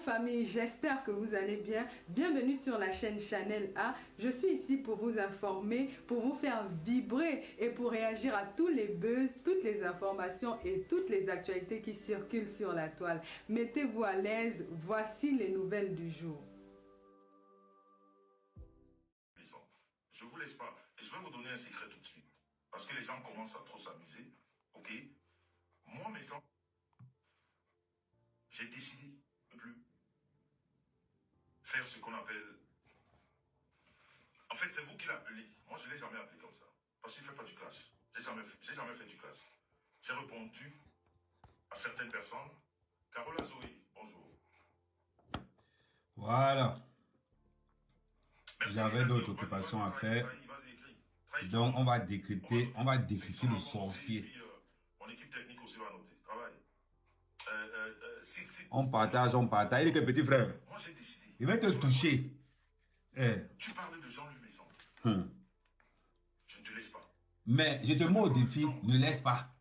famille, j'espère que vous allez bien. Bienvenue sur la chaîne Channel A. Je suis ici pour vous informer, pour vous faire vibrer et pour réagir à tous les buzz, toutes les informations et toutes les actualités qui circulent sur la toile. Mettez-vous à l'aise, voici les nouvelles du jour. Je ne vous laisse pas. Et je vais vous donner un secret tout de suite. Parce que les gens commencent à trop s'amuser. Ok? Moi, mes enfants, j'ai décidé de ne plus faire ce qu'on appelle... En fait, c'est vous qui l'appelez. Moi, je ne l'ai jamais appelé comme ça. Parce qu'il ne fait pas du clash. J'ai jamais fait du clash. J'ai répondu à certaines personnes. Carola Zoé, bonjour. Voilà. J'avais d'autres occupations à faire. Donc, on va décrypter le sorcier. Mon équipe technique aussi va noter. Travail. On partage. Il est que petit frère. Moi, j'ai décidé. Il va te toucher. Tu parles de Jean-Louis Messon. Je ne te laisse pas. Mais je te mets au défi, ne laisse pas.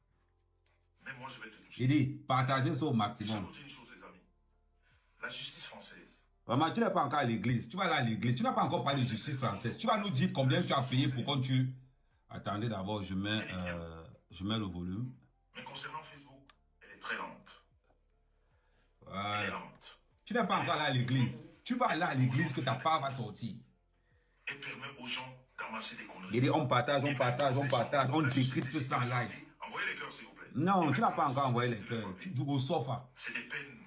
Mais moi, je vais te toucher. Il dit, partagez ça au Je vais maximum. vous dire une chose, les amis. La justice française. Vraiment, tu n'es pas encore à l'église. Tu vas aller à l'église. Tu n'as pas encore parlé de justice française. Tu vas nous dire combien tu as payé pour quand tu... Attendez d'abord, je mets le volume. Mais concernant Facebook, elle est très lente. Elle est Voilà. lente. Tu n'es pas encore allé à l'église. Tu vas aller à l'église que ta part va sortir. Elle permet aux gens d'amasser des conneries. Il dit, on partage. On décrypte ça en live. Envoyez les cœurs, s'il vous plaît. Non, tu n'as pas encore envoyé les cœurs. Tu joues au sofa. C'est des peines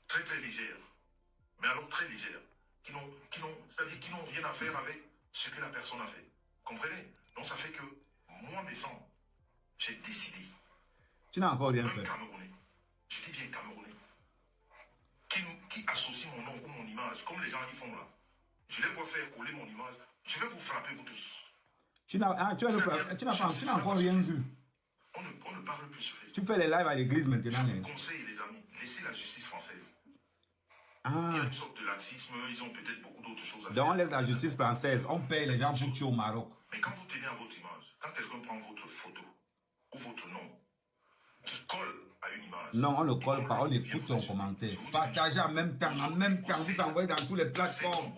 très très légères. Mais alors très légères. C'est-à-dire qui n'ont rien à faire avec ce que la personne a fait. Comprenez? Donc ça fait que moi, mes sangs, j'ai décidé. Tu n'as encore rien Un fait. Camerounais, je dis bien Camerounais, qui associe mon nom ou mon image, comme les gens y font là. Je les vois faire coller mon image. Je vais vous frapper, vous tous. Tu n'as encore rien vu. On ne parle plus sur Facebook. Tu fais les lives à l'église Je maintenant. vous conseille, les amis, laissez la justice française. Il y a une sorte de laxisme, ils ont peut-être beaucoup d'autres choses à faire. Donc on laisse la justice française. On paye les gens pour tuer au Maroc. Mais quand vous tenez à votre image, quand quelqu'un prend votre photo ou votre nom, qui colle à une image... Non, on ne colle pas, on écoute ton commentaire. Partagez en même temps, vous envoyez dans toutes les plateformes.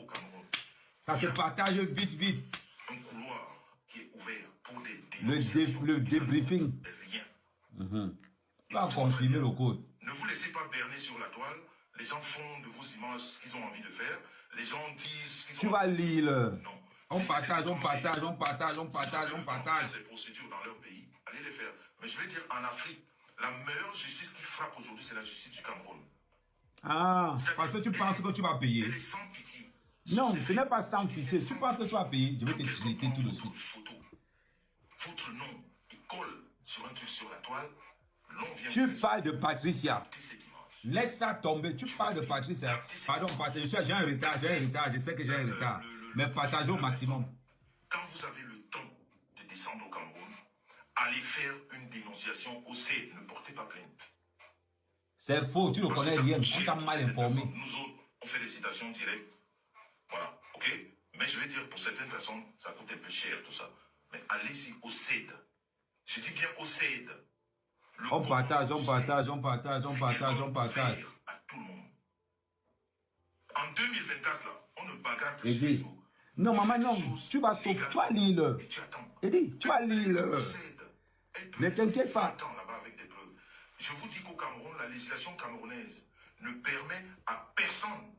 Ça se partage vite. Un couloir qui est ouvert pour des Le débriefing. Rien. Tu vas confirmer le code. Ne vous laissez pas berner sur la toile. Les gens font de vos images ce qu'ils ont envie de faire. Les gens disent ce qu'ils ont... Tu vas lire. Non. On Si partage. des procédures dans leur pays, allez les faire. Mais je vais dire, en Afrique, la meilleure justice qui frappe aujourd'hui, c'est la justice du Cameroun. Ah, parce que tu penses que tu vas payer. Elle est sans pitié. Non, ce n'est pas sans pitié. Tu penses que tu vas payer. Je vais te traiter tout de suite. Votre nom, il colle sur un truc sur la toile. Tu parles de Patricia. Laisse ça tomber. Tu parles de Patricia. Pardon, Patricia, j'ai un retard. Je sais que j'ai un retard. Mais partagez au maximum. Quand vous avez le temps de descendre au Cameroun, allez faire une dénonciation au C. Ne portez pas plainte. C'est faux. Tu ne connais rien. On t'a mal informé. Nous autres, on fait des citations directes. Voilà, ok? Mais je vais dire, pour certaines personnes, ça coûte un peu cher, tout ça. Mais allez-y au CED. Je dis bien au CED. On partage. À tout le monde. En 2024, là, on ne bagarre plus sur Facebook. Non, maman, non. Tu vas sauver. Tu vas lire. Et tu attends. Eddie, tu vas lire. Ne t'inquiète pas. Attends là-bas avec des preuves. Je vous dis qu'au Cameroun, la législation camerounaise ne permet à personne,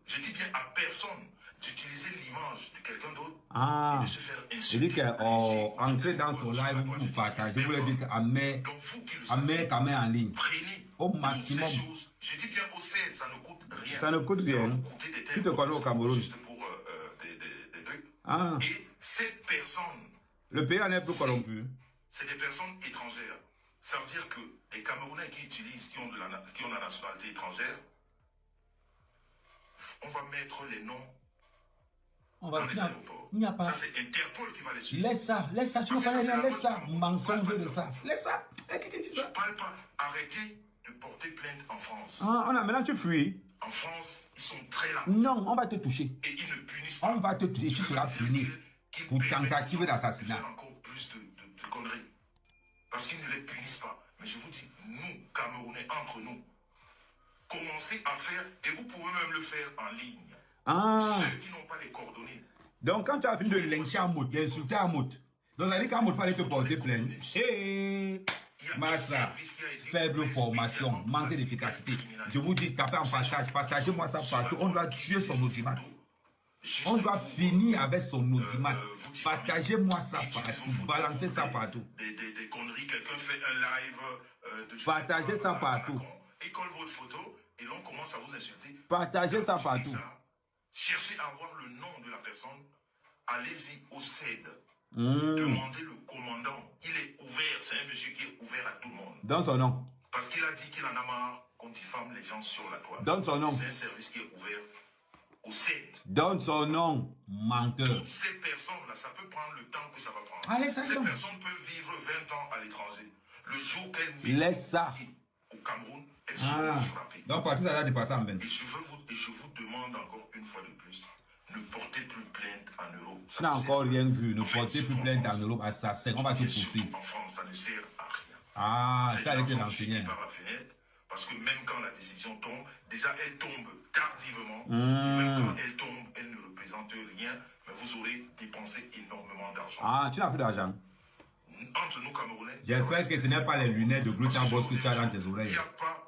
je dis bien à personne, d'utiliser l'image de quelqu'un d'autre et de se faire insulter. Il dit qu'entrer dans son live, vous partagez. Vous voulez dire qu'Amé en ligne. Prenez au maximum. Je dis bien au CED, ça ne coûte rien. Ça ne coûte rien. Qui te connaît au Cameroun? Juste pour des trucs. Et cette personne... Le pays en est plus corrompu. C'est des personnes étrangères. Ça veut dire que les Camerounais qui utilisent, qui ont la nationalité étrangère, on va mettre les noms on va dans les aéroports. Il n'y a pas. Ça, c'est Interpol qui va les suivre. Laisse ça, tu ne connais rien, laisse ça. Mensonge de ça. Laisse ça. Je ne parle pas. Arrêtez de porter plainte en France. Maintenant tu fuis. En France, ils sont très là. Non, on va te toucher. Et ils ne punissent pas. On va te toucher, tu seras puni pour tentative d'assassinat. Encore plus de conneries. Parce qu'ils ne les punissent pas. Mais je vous dis, nous, Camerounais, entre nous, commencez à faire, et vous pouvez même le faire en ligne. Ah. Ceux qui n'ont pas les coordonnées. Donc, quand tu as fini de lyncher en mode, d'insulter en mode, donc ça veut dire qu'en mode pas aller te porter plainte. Hé, Massa, faible formation, manque d'efficacité. Je vous dis, tapez en partage, partagez-moi ça partout. On doit tuer son audimat. On doit finir avec son audimat. Partagez-moi ça partout, balancez ça partout. Des conneries, quelqu'un fait un live de partagez ça partout. Il colle votre photo et l'on commence à vous insulter. Partagez ça partout. Cherchez à avoir le nom de la personne. Allez-y au CED. Demandez le commandant. Il est ouvert. C'est un monsieur qui est ouvert à tout le monde. Donne son nom. Parce qu'il a dit qu'il en a marre qu'on diffame les gens sur la toile. Donne son nom. C'est un service qui est ouvert au CED. Donne son nom, menteur. Toutes ces personnes-là, ça peut prendre le temps que ça va prendre. Allez, ça ces donc. personnes peuvent vivre 20 ans à l'étranger. Le jour qu'elles laisse ça. Au Cameroun, elles seront frappées. Donc, partir ça va dépasser en 20. Et je vous demande encore une fois de plus, ne portez plus plainte en Europe. Tu n'as encore rien vu. Ne portez plus plainte en Europe. Assassin. On va te poursuivre. En France, ça ne sert à rien. Ah, tu as été renseigné. Par la fenêtre, parce que même quand la décision tombe, déjà elle tombe tardivement. Et même quand elle tombe, elle ne représente rien. Mais vous aurez dépensé énormément d'argent. Ah, tu n'as plus d'argent. Entre nous Camerounais. J'espère que ce n'est pas les lunettes de Glutamboss que tu as dans tes oreilles. Il n'y a pas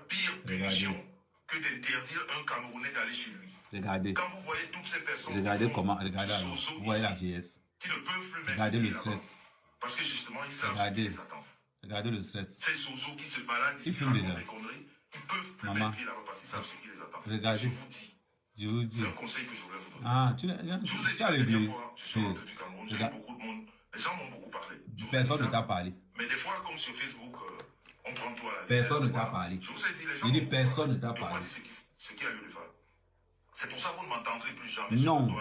pire punition que d'interdire un Camerounais d'aller chez lui. Regardez. Quand vous voyez toutes ces personnes. Regardez comment. Regardez alors. Vous voyez la vieillesse. Qui ne peuvent plus regardez le stress. Parce que justement, ils savent ce qui les attend. Regardez le stress. Ces zozos qui se baladent ici, ils filment déjà. Des conneries, ils peuvent plus mettre pied là-bas parce qu'ils savent ce qui les attend. Regardez. Je vous dis. C'est un conseil que je voulais vous donner. Ah, tu as l'église. Je suis rentré du Cameroun, j'ai eu beaucoup de monde. Les gens m'ont beaucoup parlé. Personne ne t'a parlé. Mais des fois, comme sur Facebook, on prend tout à la personne ne t'a parlé. Je vous ai dit, les gens. Il dit personne ne t'a parlé. Ce qui a lieu de faire. C'est pour ça que vous ne m'entendrez plus jamais. Non. Tu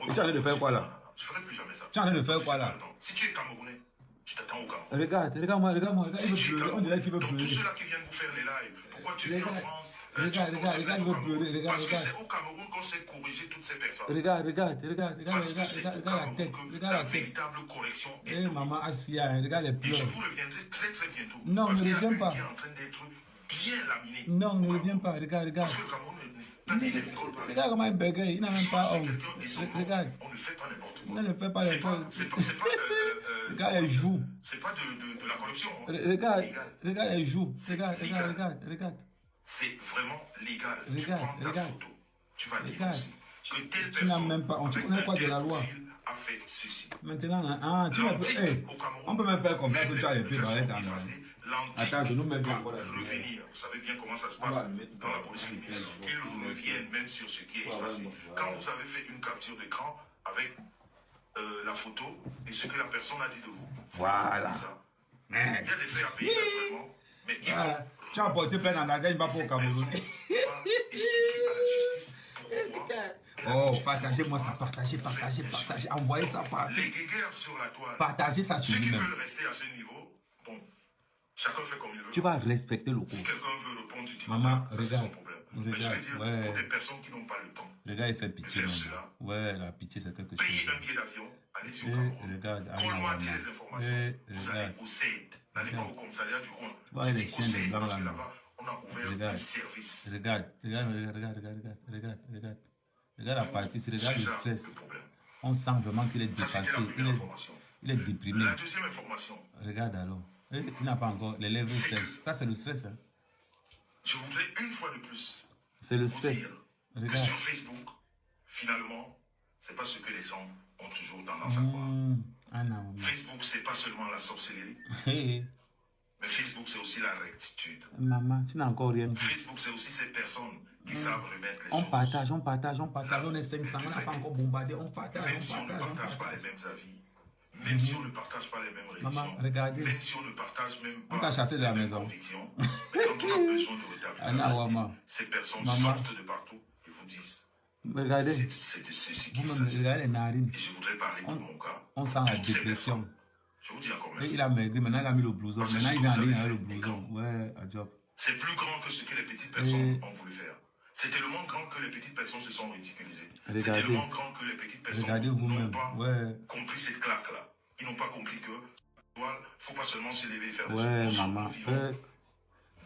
es en train de faire quoi là? Je ne ferai plus jamais ça. Tu es en train de faire quoi là? Si tu es Camerounais, je t'attends au Cameroun. Regarde-moi. Il veut pleurer. On dirait qu'il veut pleurer. Tous ceux-là qui viennent vous faire les lives, pourquoi tu viens en France? Regarde, il veut pleurer. Parce que c'est au Cameroun qu'on sait corriger toutes ces personnes. Regarde la tête. Regarde la véritable correction. Eh maman, Assia, regarde les pleurs. Et je vous reviendrai très très bientôt. Non, ne reviens pas. Qui est en train d'être bien laminé. Non, ne reviens pas. Regarde. Parce que le Cameroun, regarde comment il bégaye. Il n'a même pas honte. Regarde. On ne fait pas n'importe quoi. On ne fait pas n'importe quoi. Regarde les joues. C'est pas de la corruption. Regarde les joues. Regarde. C'est vraiment légal. Regarde. Photo. Tu vas dire aussi que telle personne. Tu n'as même pas. On ne connaît pas de la loi. A fait ceci. Maintenant, tu on peut même faire comme ça que tu as les pieds dans les temps. Attends, je nous mets bien. Revenir. Vous savez bien comment ça se passe dans la police criminelle. Ils reviennent même sur ce qui est effacé. Quand vous avez fait une capture d'écran avec la photo et ce que la personne a dit de vous. Voilà. Il y a des faits à payer naturellement. Mais il faut. Tu as porté plein en Agaï, il va pas au Cameroun. Oh, partagez-moi ça, partagez. Envoyez ça par. Les guéguerres sur la toile. Partagez ça sur lui-même. Ceux qui veulent rester à ce niveau, bon, chacun fait comme il veut. Tu vas respecter le cours. Si quelqu'un veut répondre, tu dis maman, regarde. C'est son problème. Mais je vais dire, ouais. Pour des personnes qui n'ont pas le temps. Le gars, il fait pitié. Ouais, la pitié, c'est quelque chose. Payez un billet d'avion, allez-y au Cameroun. Convoitez les informations. Vous allez au CED. N'allez pas au commissariat du coin. Ouais, les chiens de blanc là. On a ouvert un service. Regarde la partie, regarde le stress. On sent vraiment qu'il est dépassé. Il est déprimé. La deuxième information. Regarde alors. Il n'a pas encore les lèvres sèches. Ça, c'est le stress. Hein. Je voudrais une fois de plus. C'est le stress. Que sur Facebook, finalement, c'est pas ce que les gens ont toujours tendance à croire. Facebook, c'est pas seulement la sorcellerie. Mais Facebook, c'est aussi la rectitude. Maman, tu n'as encore rien vu. Facebook, c'est aussi ces personnes qui savent remettre les choses. On partage. Là, on est 500, on n'a pas encore bombardé. On partage. Même si on ne partage pas les mêmes avis, même si on ne partage pas les mêmes religions, maman, regardez. Même si on ne partage même pas on t'a chassé de la maison. Mais quand on a besoin de rétablir, ces personnes sortent de partout et vous disent. Regardez. C'est de ceci qu'il s'agit. Regardez les narines. Et je voudrais parler de mon cas. On sent la dépression. Je vous dis encore merci. Il a maigri, maintenant il a mis le blouson. Maintenant il est en ligne avec le blouson. Ouais, à job. C'est plus grand que ce que les petites personnes ont voulu faire. C'était le moins grand que les petites personnes se sont ridiculisées. C'était le moins grand que les petites personnes n'ont pas compris cette claque-là. Ils n'ont pas compris que il ne faut pas seulement s'élever et faire des choses. Maman.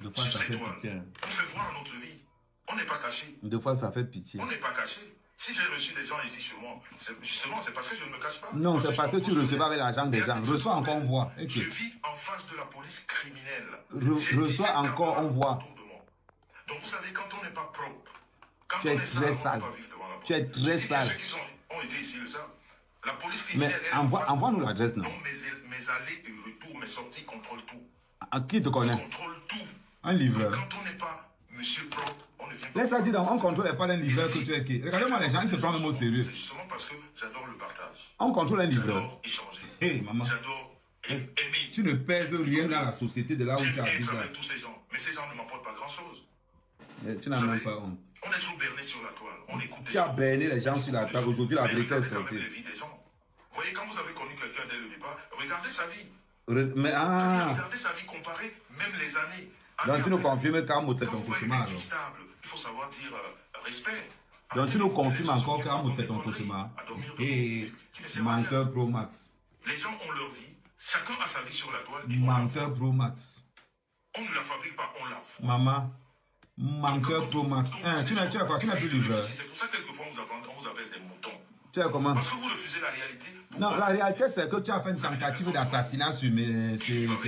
Deux fois, sur ça ces fait toiles. pitié. On fait voir notre vie. On n'est pas caché. Deux fois, ça fait pitié. On n'est pas caché. Si j'ai reçu des gens ici chez moi, justement, c'est parce que je ne me cache pas. Non, c'est parce que tu recevais avec l'argent des gens. Reçois encore, on voit. Je vis en face de la police criminelle. Reçois encore, on voit. Donc vous savez, quand on n'est pas propre, quand Tu on es est très sale. Tu es très sale. Ceux qui ont été ici le savent. La police criminelle. Mais envoie-nous l'adresse, non? Non, mes allées et retours, mes sorties contrôlent tout. À qui te connaît? Contrôle tout. Un livreur. Quand on n'est pas monsieur propre, on ne vient pas. Laisse ça dire, on contrôle pas un livreur que tu es qui. Regardez-moi, les gens, ils se prennent le mot sérieux. C'est justement parce que j'adore le partage. On contrôle un livreur. J'adore échanger. Hé, maman. J'adore aimer. Tu ne pèses rien dans la société de là où tu J'aime habites. être avec tous ces gens. Mais ces gens ne m'apportent pas grand-chose. Tu n'as même pas honte. On est trop berné sur la toile. On écoute des Tu as gens. berné les gens sur la table. Aujourd'hui, la vérité est Regardez quand sortie. même les vies des gens. Vous voyez, quand vous avez connu quelqu'un dès le départ, regardez sa vie. Mais Regardez sa vie comparée, même les années. donc tu nous confirmes qu'Amoud c'est Quand ton vous voyez cauchemar. une vie alors. stable, il faut savoir dire respect. Donc tu nous confirmes encore qu'Amoud c'est ton cauchemar. Et menteur Pro Max. Les gens ont leur vie, chacun a sa vie sur la toile. Menteur Pro Max. On ne la fabrique pas, on la fout. Maman. Menteur Pro Max. Hein, tu n'as quoi? Tu n'as plus livreur. C'est pour ça que quelquefois on vous appelle des moutons. Tu sais comment? Parce que vous refusez la réalité. Non, la réalité c'est que tu as fait une tentative d'assassinat sur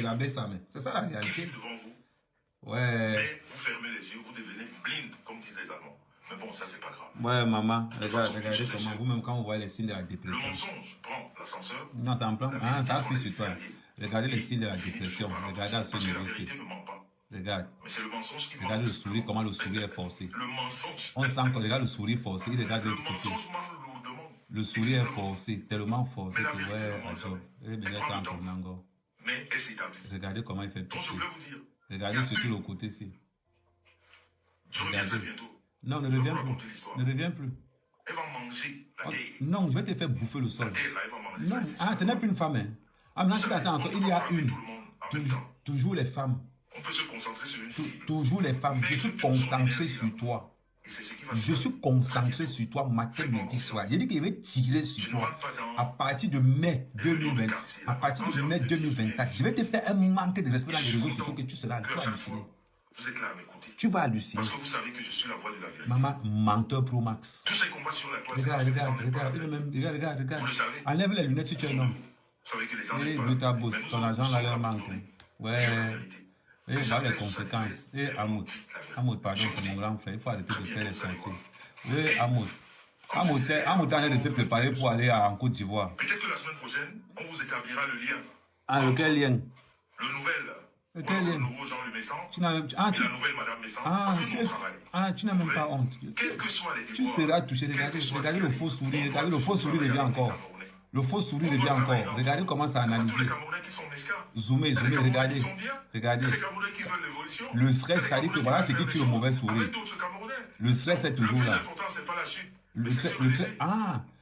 la Bessame. C'est ça la Qui réalité. vivent devant vous. Ouais. Mais vous fermez les yeux, vous devenez blind, comme disent les Allemands. Mais bon, ça c'est pas grave. Ouais, maman. Regardez comment vous-même quand vous voyez les signes de la Le dépression. mensonge prend l'ascenseur. Non, c'est en plan. Ah, ça appuie sur toi. Regardez les signes de la dépression. Regardez à ce Parce que la niveau-ci. vérité ne ment pas. Regarde. Mais c'est le mensonge qui ment. Regarde le sourire, comment le sourire est forcé. Le mensonge. On sent que regarde le sourire forcé. Il regarde de Le l'autre côté. mensonge ment lourdement. Le sourire est forcé, tellement forcé que ouais, attends. Eh bien, il est encore nango. Mais est-ce établi? Regardez comment il fait Donc je pitié. voulais vous dire. Regardez surtout le côté-ci. Je reviens très bientôt. Non, ne reviens plus. Ne reviens plus. Elle va manger la terre. Non, je vais te faire bouffer le La sol. terre là, elle va manger Non, ça. ah, ce n'est plus une femme. Hein. Ah, maintenant, tu attends encore. Il y a une. Tout le monde en même temps. Toujours les femmes. On peut se concentrer sur une cible. Toujours les femmes. Je suis concentré sur toi. Et c'est ce qui va Je suis concentré sur toi matin, midi, soir. J'ai dit qu'il va tirer sur toi. À partir de mai 2020, à partir de mai 2024, je vais te faire un manque de respect dans les réseaux sociaux que tu seras. Tu vas halluciner. Vous êtes là à m'écouter. Tu vas halluciner. Parce que vous savez que je suis la voix de la vérité. Maman, menteur Pro Max. Tous ces combats sur la toile, Regarde. Vous le savez. Enlève les lunettes si tu es un homme. Vous savez que les gens Et n'aiment de pas. ta bosse, ton argent là leur manque. Ouais. C'est la vérité. Et voilà les conséquences. Et Amoud, pardon, c'est mon grand frère. Il faut arrêter de faire les chantiers. Et Amoud est en train de se préparer pour aller en Côte d'Ivoire. Peut-être que la semaine prochaine, on vous établira le lien. Ah, lequel lien? Le nouvel. Lequel lien? Le nouveau Jean Le Messant. Tu n'as Et la nouvelle Madame Messant. Tu n'as même pas honte. Quel que soit les Tu seras touché. Regardez le faux sourire. Regardez le faux sourire revient encore. Le faux sourire revient encore. Regardez comment ça analyse. Tous les Camerounais qui sont mesquins. Zoomez, regardez. Ils sont bien. Regardez. Les Camerounais qui veulent l'évolution. Le stress, ça dit que voilà ce qui tue le mauvais sourire. Avec d'autres Camerounais. Le stress est toujours Le plus là. important, c'est pas la chute.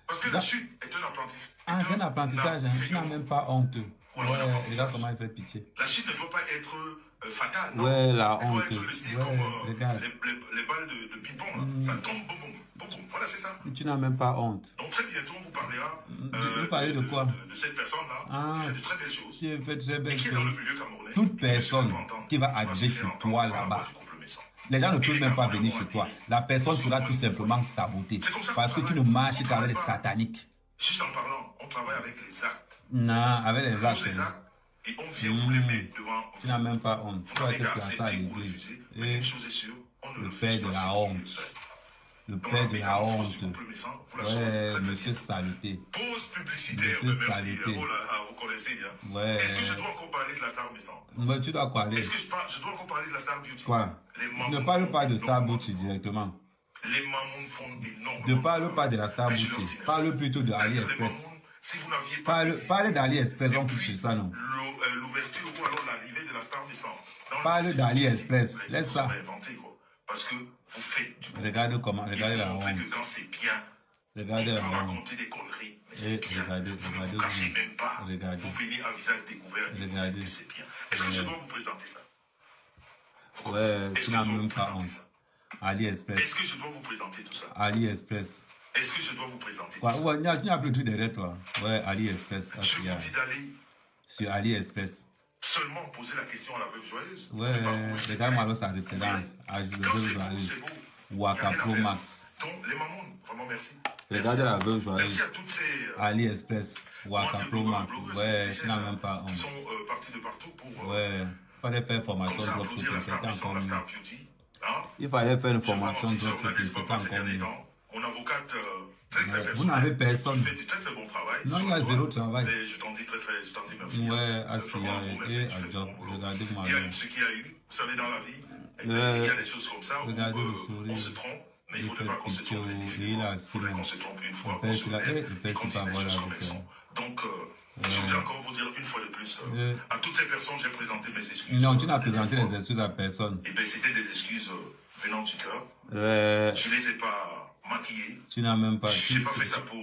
Parce que la chute est un apprentissage. Ah, c'est un apprentissage. Hein. Tu n'as même pas honte. Ouais, regarde comment il fait pitié. La chute ne doit pas être fatale. Non. Ouais, la honte. Elle doit être le style Ouais, comme regarde. les balles de ping-pong. Ça tombe, boum, boum, boum, boum. Voilà, c'est ça. Tu n'as même pas honte. Donc très bientôt, on vous parlera Vous parlez de quoi? de cette personne-là Ah, qui fait de très belles choses. Qui fait très Et belles qui est dans le choses. milieu camerounais. Toute personne qui va arriver chez toi là-bas, les gens ne peuvent même pas venir chez toi. La personne sera tout simplement sabotée. Parce que tu ne marches qu'avec les sataniques. Juste en parlant, on travaille avec les actes. Non, avec les actes. Et on vient vous les mettre devant. Tu n'as même pas honte. Tu vas être placé à l'église. Et le père de la honte. Le père de la honte. Ouais, monsieur Salité. Pause publicitaire. Monsieur Merci. Salité. Oh là là, vous connaissez. Hein. Ouais. Est-ce que je dois encore parler de la Star Messant? Mais tu dois quoi aller? Est-ce que je dois encore parler de la Star Beauty? Quoi? Ne parle pas de Star Beauty directement. Les mamans font énormément. Ne parle pas de la Star Beauty. Parle plutôt de AliExpress. Si vous n'aviez pas Parle d'AliExpress, on peut sur ça, non? L'ouverture ou alors l'arrivée de la Star Messant. Parle d'AliExpress. Laisse ça. Parce que vous faites du Regarde comment, regardez la honte. que quand c'est bien, Regardez la on peut honte. raconter des conneries, mais Et c'est bien. regardez, Vous ne regardez vous cachez vous. même pas. Regardez. Vous venez à visage découvert et vous Regardez. dites que c'est bien. Est-ce que je dois vous présenter ça? Vous Ouais, connaissez? Est-ce tu que n'as je dois même vous pas présenter honte. ça? AliExpress. Est-ce que je dois vous présenter tout ça? AliExpress. Est-ce que je dois vous présenter Ouais, tout ça? ouais, il n'y a plus de truc derrière toi. Ouais, AliExpress. Ah, Je vous dis d'aller sur AliExpress. seulement poser la question à la veuve joyeuse. Ouais, regarde-moi sa référence. À la veuve joyeuse. Waka Pro Max. Donc, les mamans, vraiment merci. Regardez la veuve joyeuse. Merci à toutes ces... AliExpress. Waka Pro Max. Ouais, tu n'as même pas honte. Qui sont partis de partout pour... Ouais, il fallait faire formation comme ça, dropshipping, applaudir la c'était star puissante, encore la mieux. Star Beauty. Hein? Il fallait faire une Je vois mon formation petit dropshipping, journaliste c'était passer encore dernier mieux. temps. Mon avocate, très Ouais, personnelle, vous n'avez personne. qui fait du très très bon travail. Non, sur il y a le zéro doigt. travail. Et je t'en dis je t'en dis merci. Ouais, à Vraiment, Sia merci, et tu à fais du Job. bon boulot. Regardez-moi Il y a bien. eu ce qu'il y a eu, vous savez, dans la vie, il Ouais. y a des choses comme ça où Regardez le on sourire. se trompe, mais il Il ne fait faudrait pas qu'on se pitié, trompe il indéfiniment. a Il faudrait Simon. qu'on se trompe une fois, Le qu'on père, se il a- lève le père, et qu'on c'est dise pas les voilà, choses comme avec elles ça. sont. Donc, je voudrais encore vous dire une fois de plus, à toutes ces personnes, j'ai présenté mes excuses. Non, tu n'as présenté les excuses à personne. Et bien, c'était des excuses venant du cœur. Je ne les ai pas maquillées. Tu n'as même pas. Je n'ai pas fait ça pour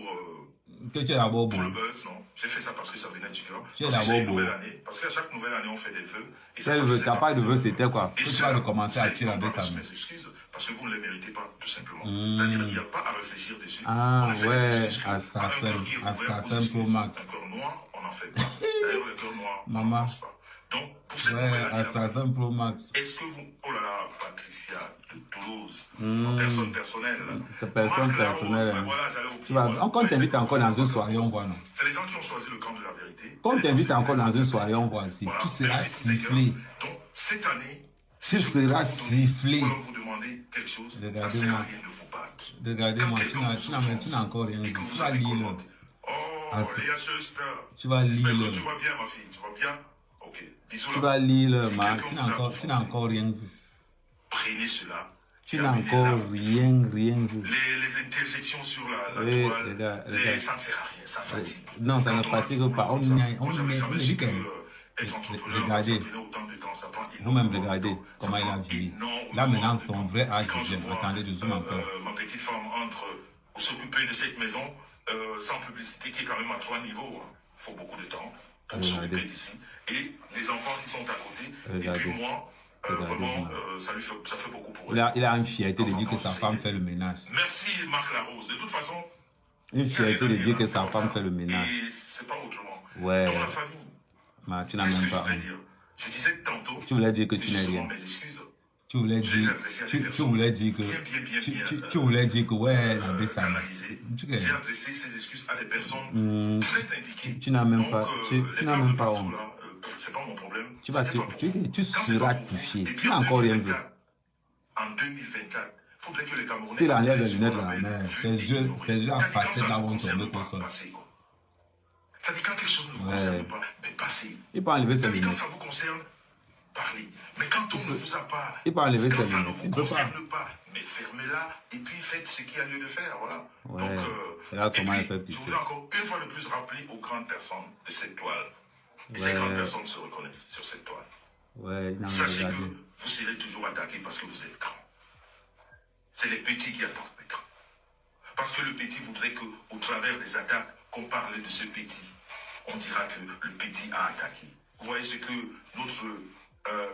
Que tu es d'abord le beau. buzz, non. J'ai fait ça parce que ça venait du cœur. Tu es Parce que c'est d'abord une beau. nouvelle année. Parce qu'à chaque nouvelle année, on fait des vœux. Et Quel vœu? T'as pas de vœu, c'était quoi? Et Que tu ça, vas recommencer à tuer la c'est baisse à mes main. excuses, parce que vous ne les méritez pas, tout simplement. C'est-à-dire qu'il n'y a pas à réfléchir dessus. Ah, On fait des ouais, excuses. Assassin, Un cœur qui est ouvert aux Assassin excuses. Pro Max. Un cœur noir, on n'en fait pas. D'ailleurs, le cœur noir, on n'en Maman. pense pas. Donc, pour cette Ouais, nouvelle année, Assassin Pro Max. est-ce que vous... Oh là là, Patricia de Toulouse, en personne personnelle. Ta personne Marc Larose, personnelle. ben voilà, j'allais au Tu vas, pied, quand on t'invite encore dans une soirée, on voit, non? c'est les gens qui ont choisi le camp de la vérité. Quand on t'invite encore dans une soirée, on voit aussi. Voilà, Tu seras merci pour tes sifflé. cœurs. Donc, cette année, Tu seras sifflé. Quand vous demandez quelque chose, ça ne sert à Regardez-moi. rien de vous battre. Regardez-moi, Quand tu quelqu'un n'as vous encore rien et dit. que Tu vous vas avez lire. commandé. Oh, Ah, c'est- Léa Schuster. Tu vas J'espère lire. que tu vas bien, ma fille. Tu vas bien? Ok. Bisous Tu là. vas lire, Si man. quelqu'un Tu vous n'as a encore, tu n'as offensé, encore rien vu. prenez cela. Tu et n'as amenez-la. encore rien vu. Les interjections sur la Oui, toile, regarde. ça ne sert à rien, ça fatigue. Non, ça Quand ne a fatigue un boulot pas. comme On ça, y a- moi, on j'avais y a- jamais on su dit que, que- être entrepreneur, regardez. ça prenait autant de temps, ça prend Vous-même, énormément de regardez temps. comment Ça il a prend vieilli. énormément Là, maintenant, de son temps. vrai âge Et quand je vient. vois, Attendez, je zoome encore. ma petite femme entre s'occuper de cette maison sans publicité qui est quand même à 3 niveaux. Il faut beaucoup de temps pour Regardez. s'occuper d'ici. Et les enfants qui sont à côté. Regardez. Et puis moi, Regardez, vraiment, voilà. ça fait beaucoup pour eux. Il a une fierté de dire que sa femme fait le ménage. Merci Marc Larose. De toute façon, Une fierté de dire que sa femme fait le ménage. et c'est pas autrement. Ouais. Dans la famille, Mais tu n'as qu'est-ce même que je pas voulais honte. dire? Je disais tantôt, Tu voulais dire que tu n'es justement, rien. mes excuses. Tu voulais Je les ai dire, adressées à des tu personnes voulais dire que, tu voulais dire que ouais, la baisse à main. canalisées. Tu J'ai adressé ces excuses à des personnes très indiquées. Tu n'as même Donc, pas, tu les n'as pleurs même de pas partout, honte. là, c'est pas mon problème. Tu vas C'était te- pas pour tu- vous. tu Quand c'est seras pas pour vous. touché. Et Tu puis n'as en encore rien vu. 2024, en 2024, il faudrait que les Camerounais... S'il enlève les appellent lunettes ce qu'on de la appelle mer, vue ses yeux ignorée. à C'est-à-dire, quand facettes ça là ne vont concerne tomber pas, au sol. passez, quoi. C'est-à-dire, quand quelque chose ne vous Ouais. concerne pas, mais passez. Il peut enlever ses C'est-à-dire, quand lunettes. ça vous concerne, parlez. Mais quand on ne vous a pas, Il peut enlever quand ses ça ne lunettes. vous Il peut pas. concerne pas, mais fermez-la et puis faites ce qu'il y a lieu de faire. Voilà. Ouais. Donc, C'est là et comment puis, elle fait je pitié. voudrais encore une fois de plus rappeler aux grandes personnes de cette toile. Et ces Ouais. grandes personnes se reconnaissent sur cette toile. Ouais, il n'a même Sachez que regardé. vous serez toujours attaqués parce que vous êtes grands. C'est les petits qui attaquent les grands. Parce que le petit voudrait qu'au travers des attaques, qu'on parle de ce petit. On dira que le petit a attaqué. Vous voyez ce que notre,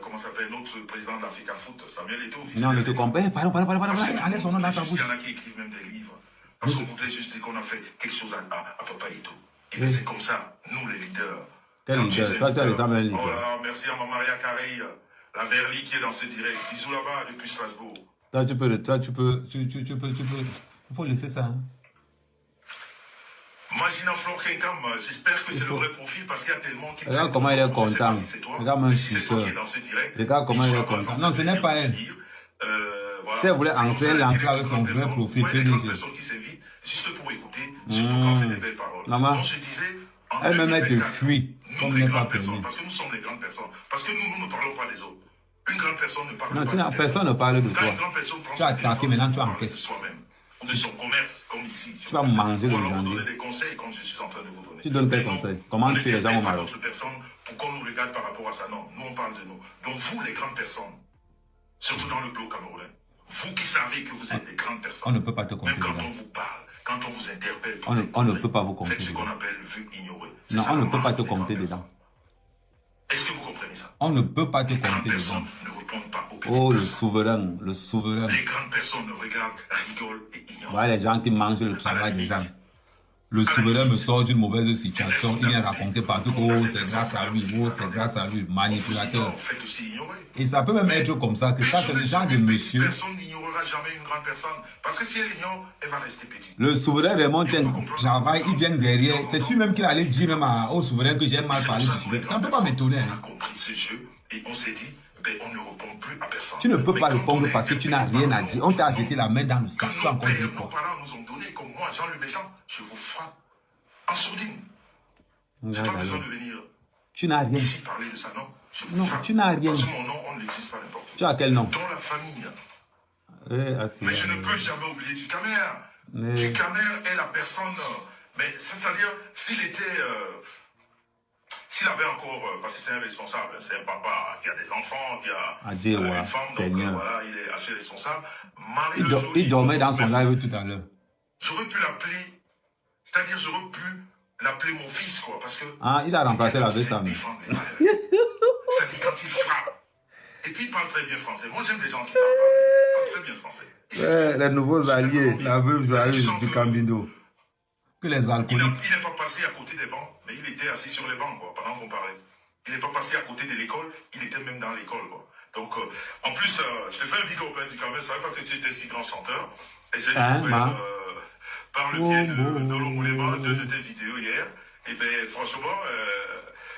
comment s'appelle, notre président de l'Africa Foot, Samuel Eto'o, Non, ne te comprends pas. Pardon, enlève son nom dans ta il bouche. y en a qui écrivent même des livres. Parce qu'on voudrait juste dire qu'on a fait quelque chose à Papa Eto'o. Et bien c'est comme ça, nous les leaders. Quel Quand leader? tu sais Toi, tu as les âmes un leader. Oh là là, merci à ma Maria Carey, la Verly qui est dans ce direct. Bisous là-bas depuis Strasbourg. Toi, tu peux. Il faut laisser ça. Hein. Magina Flor Kenkam, j'espère que c'est le vrai profil parce qu'il y a tellement qui... Regarde comment il est Je sais pas content. si c'est toi, Regarde même mais si si c'est c'est toi ça. qui est dans ce direct. Regarde comment bisous il est là-bas, ça content. me Non, fait ce n'est plaisir pas de elle. lire. Voilà. Si elle voulait C'est comme entrer, ça, elle le entrait direct avec de son grandes vrai personnes. profil, Ouais, les PDG. grandes personnes qui s'invitent juste pour écouter, surtout quand c'est des belles paroles. Maman, Donc je disais, en elle-même, elle te 2024, fuit, comme nous n'est les pas grandes personnes, permis. parce que nous sommes les grandes personnes, parce que nous ne parlons pas des autres. Une grande personne ne parle Non, pas d'elle. personne ne parle de Quand toi. une grande personne prend Tu as son attaqué, téléphone, maintenant tu c'est pour parler encaisses. de soi-même, ou de son commerce, comme ici. Tu vas manger ou le alors vous janvier. donner des conseils comme je suis en train de vous donner. Tu donnes quel Mais non, conseil? Comment on tuer ne les gens au paye pas Maroc? d'autres personnes pour qu'on nous regarde par rapport à ça. Non, nous on parle de nous. Donc vous, les grandes personnes, surtout dans le bloc camerounais, vous qui savez que vous êtes des grandes On personnes, ne peut pas te compter même quand dedans. on vous parle, quand on vous interpelle, On ne peut pas vous compter faites ce qu'on dedans. appelle vue ignorée. C'est Non, ça on ne la peut marche pas te des grandes compter personnes. dedans. Est-ce que vous comprenez ça? On ne peut pas te Les grandes compter dedans. personnes ne répondent pas aux petites Oh, le personnes. souverain, le souverain. Les grandes personnes regardent, rigolent et ignorent. Voilà les gens qui mangent le À la travail des limite, gens. le souverain me sort d'une mauvaise situation, il vient raconter partout que oh, c'est grâce à lui, oh, c'est grâce à lui, manipulateur. Et ça peut même être comme ça, que ça c'est le genre de monsieur. Personne n'ignorera jamais une grande personne, parce que si elle ignore, elle va rester petite. Le souverain Raymond tient travail, il vient derrière. C'est sûr même qu'il allait dire même au souverain que j'ai mal parlé du souverain. Ça ne peut pas m'étonner. On a compris ce jeu et on s'est dit, ben, on ne répond plus à personne. Tu ne peux pas répondre parce que tu n'as rien à dire. On t'a arrêté la main dans le sac. Tu as encore dit Nos quoi? parents nous ont donné, comme moi, Jean Le Messin, je vous frappe en sourdine. Je n'ai pas besoin de venir Tu n'as rien. ici parler de ça, non. Je vous Non, frappe. tu n'as rien. Parce que mon nom, on ne l'utilise pas n'importe où. Tu as quel nom? Dans la famille. Mais je ne peux jamais oublier Ducamer. Ducamer est la personne, mais c'est-à-dire, s'il était, s'il avait encore, parce que c'est un responsable, c'est un papa qui a des enfants, qui a une femme, donc voilà, il est assez responsable. Il dormait dans son live tout à l'heure. J'aurais pu l'appeler, c'est-à-dire j'aurais pu l'appeler mon fils, quoi, parce que... Ah, il a remplacé la veste. C'est-à-dire quand il frappe. Et puis il parle très bien français. Moi j'aime des gens qui savent parler. Très bien français. Les nouveaux alliés, la veuve joyeuse du Cambindo. Que les alcooliques. Il n'est pas passé à côté des bancs, mais il était assis sur les bancs, quoi, pendant qu'on parlait. Il n'est pas passé à côté de l'école, il était même dans l'école, quoi. Donc, en plus, je t'ai fait un big open du Camel, je ne savais pas que tu étais si grand chanteur. Et j'ai découvert, par le biais de l'Omouléma, de tes vidéos hier. Et bien, franchement,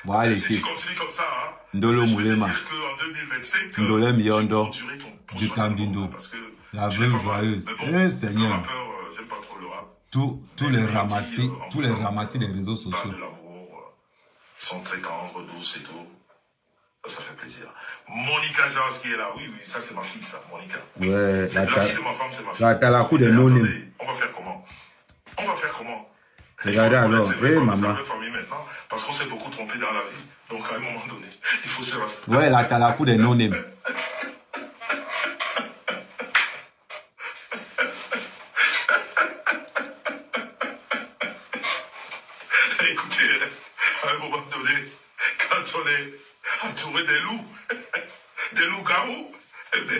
voilà, si tu continues comme ça, hein, Ndolo Moulema, qu'en 2025, Ndolo Miondo, du prochain Cambindo, parce que la veuve joyeuse. bon, Seigneur, j'aime pas trop le rap. tous les ramasser des réseaux sociaux. De l'amour, ils sont très tendres, douces et tout. Ça fait plaisir. Monica Jazz qui est là, oui, ça c'est ma fille, ça, Monica. Oui. Ouais, la fille de ma femme, c'est ma fille. T'as la coup de non-name. On va faire comment? Regardez alors, oui, maman. Famille maintenant, parce qu'on s'est beaucoup trompé dans la vie. Donc à un moment donné, il faut se rassurer. Ouais, là, t'as la coup des non-name. Écoutez, à un moment donné, quand on est entouré des loups, des loups-garous, eh bien,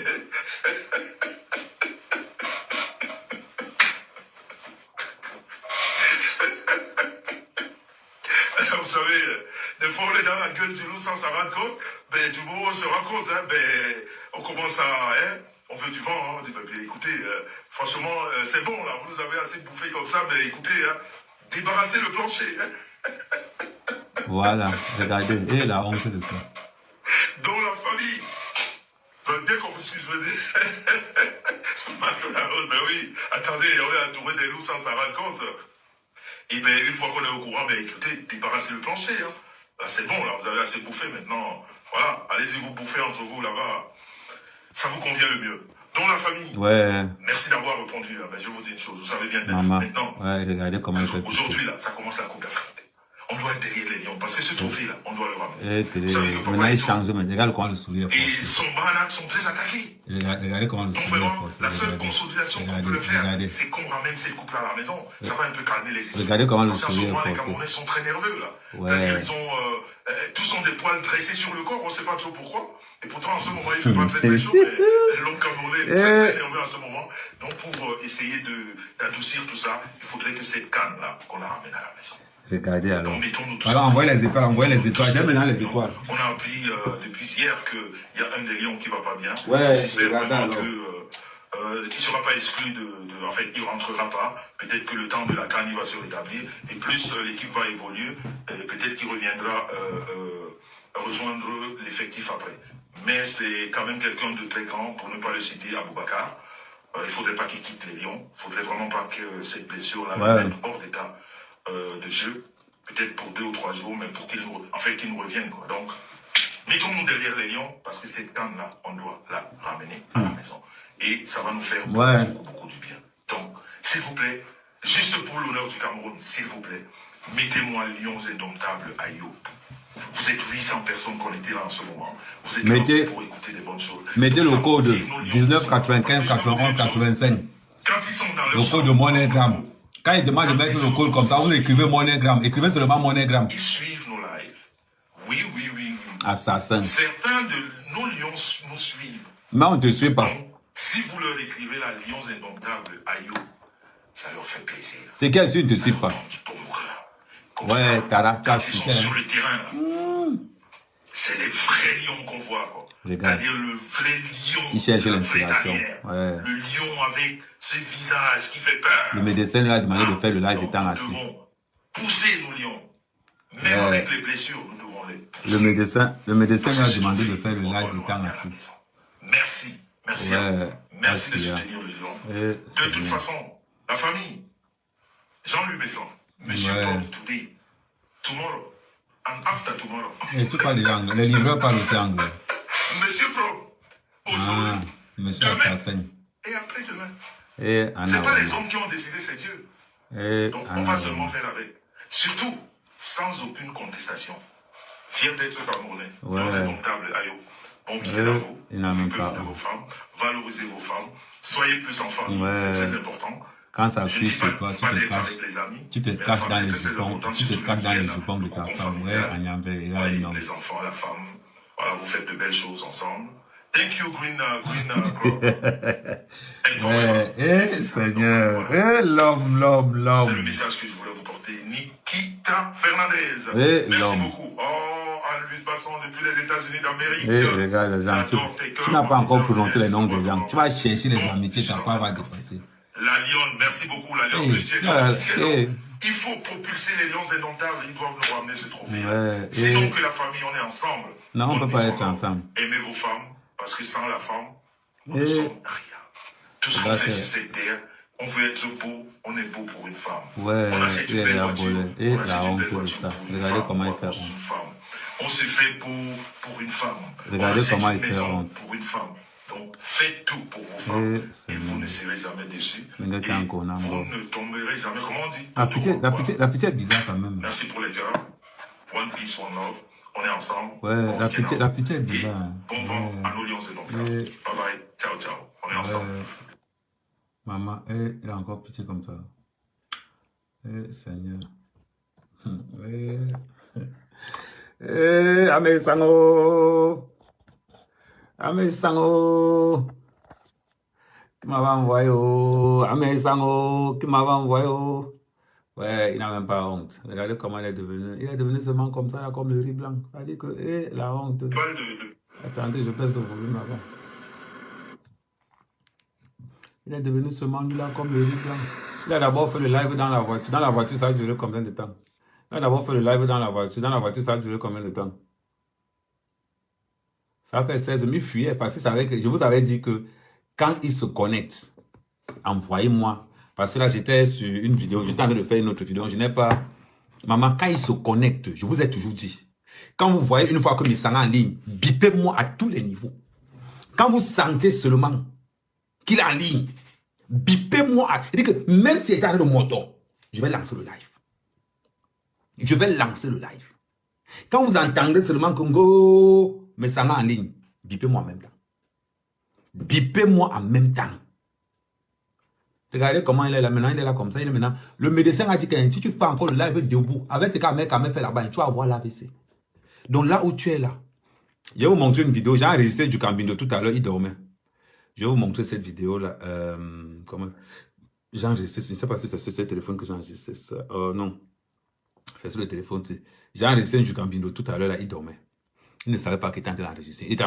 vous savez, des fois on est dans la gueule du loup sans s'en rendre compte, ben du moment où on se rend compte, hein, ben, on commence à, on veut du vent, hein, on dit, ben, écoutez, franchement, c'est bon là, vous nous avez assez bouffé comme ça, mais écoutez, hein, débarrassez le plancher. Voilà, regardez, et la honte de ça. Dans la famille, vous avez bien compris ce que je veux dire. Ben oui, attendez, on est entouré des loups sans s'en rendre compte. Et bien, une fois qu'on est au courant, ben écoutez, débarrassez le plancher. Hein. Là, c'est bon, là, vous avez assez bouffé maintenant. Voilà, allez-y vous bouffer entre vous là-bas. Ça vous convient le mieux. Dans la famille. Ouais. Merci d'avoir répondu. Hein. Mais je vous dis une chose, vous savez bien Maman. maintenant. Ouais, regardez comment il fait. Aujourd'hui, là, ça commence la Coupe d'Afrique. On doit être derrière les lions, parce que ce trophée-là, on doit le ramener. Maintenant, il change, mais regarde comment le sourire est et son banac sont très attaqués. Regardez comment le Donc sourire vraiment, est la seule consolidation qu'on peut le faire, c'est qu'on ramène ces couples à la maison. Ça va un peu calmer les esprits. Regardez comment le En ce sourire moment, est les Camerounais sont très nerveux, là. Ouais. C'est-à-dire, ils ont, tous ont des poils dressés sur le corps, on ne sait pas trop pourquoi. Et pourtant, en ce moment, il ne fait pas très très chaud, mais l'homme camerounais est très nerveux en ce moment. Donc, pour essayer d'adoucir tout ça, il faudrait que cette canne-là, qu'on la ramène à la maison. Regardez alors. Donc, mettons-nous tout alors, envoyez les étoiles, envoyez les étoiles. J'aime maintenant les étoiles. On a appris depuis hier qu'il y a un des lions qui ne va pas bien. Ouais, j'espère regardez vraiment alors. qu'il ne sera pas exclu en fait, il ne rentrera pas. Peut-être que le temps de la CAN, il va se rétablir. Et plus l'équipe va évoluer, peut-être qu'il reviendra rejoindre l'effectif après. Mais c'est quand même quelqu'un de très grand, pour ne pas le citer, Aboubacar. Il ne faudrait pas qu'il quitte les Lions. Il ne faudrait vraiment pas que cette blessure-là le mette hors d'état de jeu. Peut-être pour 2 ou 3 jours, mais pour qu'il nous revienne. Quoi. Donc, mettons-nous derrière les Lions, parce que cette canne-là, on doit la ramener à la maison. Et ça va nous faire beaucoup du bien. Donc, s'il vous plaît, juste pour l'honneur du Cameroun, s'il vous plaît, mettez-moi Lions indomptables à Yo. Vous êtes 800 personnes connectées là en ce moment. Vous êtes là pour écouter des bonnes choses. Mettez le code 19 95 91 85. Quand ils sont dans le code de MoneyGram. Quand ils demandent de mettre le code comme ça, vous écrivez MoneyGram. Écrivez seulement MoneyGram. Ils suivent nos lives. Oui. Assassin. Certains de nos lions nous suivent. Mais on ne te suit pas. Donc, si vous leur écrivez la Lions indomptables à Yo, Ça leur fait plaisir. C'est quel sûr ne te suit pas. Du bon cœur. Comme Ouais, ça, Caracas, quand ils sont sur le terrain, c'est les vrais lions qu'on voit. C'est-à-dire le vrai lion. Il cherche de la l'inspiration. vraie tanière. Ouais. Le lion avec ce visage qui fait peur. Le médecin lui a demandé de faire le live étant assis. Nous devons pousser nos lions. Même avec les blessures, nous devons les pousser. Le médecin lui a demandé de faire le live étant assis. Merci. Merci à vous. Merci de soutenir le lion. De toute façon, la famille, Jean-Louis Besson, Monsieur Paul Today, tomorrow, and after tomorrow. Et tu parles anglais. Les livreurs parlent aussi anglais. Monsieur Pro, aujourd'hui, Monsieur Assassin. Et après-demain. Ce n'est pas les hommes qui ont décidé, c'est Dieu. Donc on va seulement faire avec. Surtout, sans aucune contestation. Fier d'être Camerounais. Nous indomptables, aïe. Bon pied dans vous. Il n'a même pas. Vos femmes, valorisez vos femmes. Soyez plus en famille. C'est très important. Quand ça crie sur toi, tu te caches dans les jupons, de ta femme. Ouais, les enfants, la femme. Voilà, vous faites de belles choses ensemble. Thank you, Green Seigneur. L'homme. C'est le message que je voulais vous porter. Nikita Fernandez. Merci beaucoup. Alvis Basson depuis les États-Unis d'Amérique. Regarde les gens. Tu n'as pas encore prononcé les noms des gens. Tu vas chercher les amitiés, ta part va dépasser. La Lyon, merci beaucoup, la Lyon. Il faut propulser les lions indomptables, ils doivent nous ramener ce trophée. Sinon que la famille, on est ensemble. Non, on ne peut pas être ensemble. Aimez vos femmes, parce que sans la femme, on ne sommes rien. Tout ce qu'on fait sur cette terre, on veut être beau, on est beau pour une femme. On achète une belle voiture, on achète une belle voiture pour une femme. Regardez comment il fait honte. On se fait beau pour une femme. Regardez comment il fait honte. Pour une femme. Donc, faites tout pour vos femmes et vous ne serez jamais déçus. Et vous ne tomberez jamais, comment on dit? La pitié est bizarre quand même. Merci pour les cœurs. One peace, one love. On est ensemble. Ouais, la pitié est bizarre. Bon vent à nos lions et donc. Bye bye. Ciao, ciao. On est ensemble. Maman, elle a encore pitié comme ça. Seigneur. Ame Sango. Ame Sango. Qui m'avait envoyé. Ame Sango. Qui m'avait envoyé. Ouais, il n'a même pas honte. Regardez comment il est devenu. Il est devenu seulement comme ça, comme le riz blanc. Ça veut dire que, la honte. Attendez, je pèse le volume avant. Il est devenu seulement là comme le riz blanc. Il a d'abord fait le live dans la voiture. Dans la voiture, ça a duré combien de temps? Il a d'abord fait le live dans la voiture. Dans la voiture, ça a duré combien de temps? Ça a fait 16 000 fuyait parce que je vous avais dit que quand il se connecte, envoyez-moi. Parce que là, j'étais sur une vidéo, j'étais en train de faire une autre vidéo, je n'ai pas... Maman, quand il se connecte, je vous ai toujours dit, quand vous voyez une fois que mes sangs en ligne, bipez-moi à tous les niveaux. Quand vous sentez seulement qu'il est en ligne, bipez-moi à... C'est-à-dire que même s'il est en train de moto, je vais lancer le live. Je vais lancer le live. Quand vous entendez seulement que go, mes sangs en ligne, bipez-moi en même temps. Bipez-moi en même temps. Regardez comment il est là. Maintenant, il est là comme ça. Il est maintenant. Le médecin a dit que si tu fais pas encore le live debout, avec ce qu'un mec a fait là-bas, tu vas avoir l'AVC. Donc là où tu es là, je vais vous montrer une vidéo. J'ai enregistré du Cambindo tout à l'heure, il dormait. Je vais vous montrer cette vidéo-là. Comment j'ai enregistré, je ne sais pas si c'est sur ce téléphone que j'ai enregistré ça. Non. C'est sur le téléphone. J'ai enregistré du Cambindo tout à l'heure, là, il dormait. Il ne savait pas qu'il était en train d'enregistrer. Il était